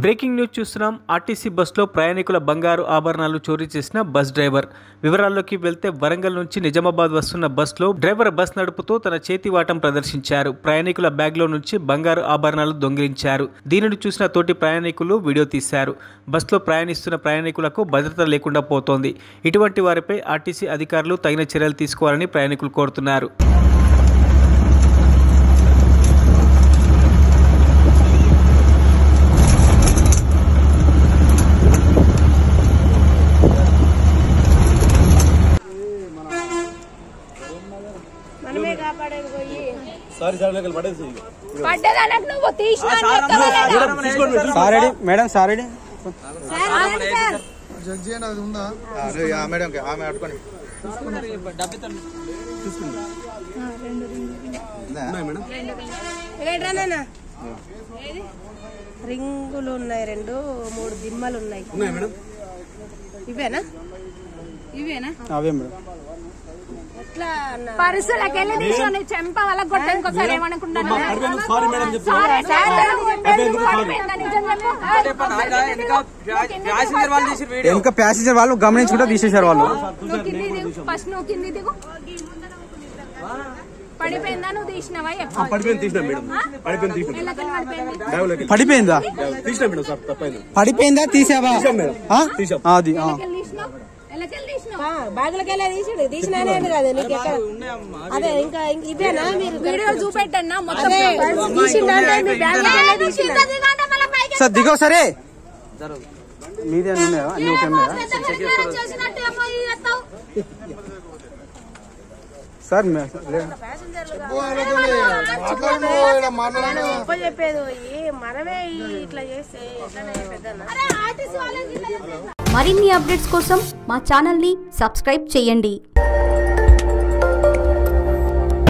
Breaking news చూస్తున్నాం. RTC బస్సులో ప్రయాణికుల బంగారు ఆభరణాలు చోరీ చేసిన బస్ డ్రైవర్. వివరాల్లోకి వెళ్తే వరంగల్ నుంచి నిజామాబాద్ వస్తున్న బస్సులో డ్రైవర్ బస్ నడుపుతూ తన చేతివాటం ప్రదర్శించారు. ప్రయాణికుల బ్యాగ్లో నుంచి బంగారు ఆభరణాలు దొంగిలించారు. దీనిని చూసిన తోటి ప్రయాణికులు వీడియో తీశారు. బస్సులో ప్రయాణిస్తున్న ప్రయాణికులకు భద్రత లేకుండా పోతోంది. ఇటువంటి వారిపై ఆర్టీసీ అధికారులు తగిన చర్యలు తీసుకోవాలని ప్రయాణికులు కోరుతున్నారు. సారీ సార్ నాకు పడేసి పడ్డదా నాకు నువ్వు తీసినా sorry madam sorry sir judge అనేది ఉందా ఆ మేడం ఆమె అట్టుకొని రింగులు ఉన్నాయి, 2-3 దిమ్మలు ఉన్నాయి. ఇవేనా అవే మేడం పర్సులకి వెళ్ళి తీసుకొని చెంప వాళ్ళ కొట్ట ఇంకోసారి ఏమనుకుంటాను. ఇంకా ప్యాసింజర్ వాళ్ళు గమనించుకుంటా తీసేశారు వాళ్ళు. ఫస్ట్ నువ్వు కింది దిగు. పడిపోయిందా? నువ్వు తీసినవా? పడిపోయిందా? పడిపోయిందా? తీసావా? అది బాగులకెళ్ళి తీసినానే కాదు నీకు ఎక్కడ. అదే ఇంకా ఇదేనా మీరు వీడియో చూపెట్టన్నా మొత్తం సార్ దిగో సరే మీదే సార్ చెప్పేది మనమే ఇట్లా చేస్తే మరిన్ని అప్డేట్స్ కోసం మా ఛానల్ని సబ్స్క్రైబ్ చేయండి.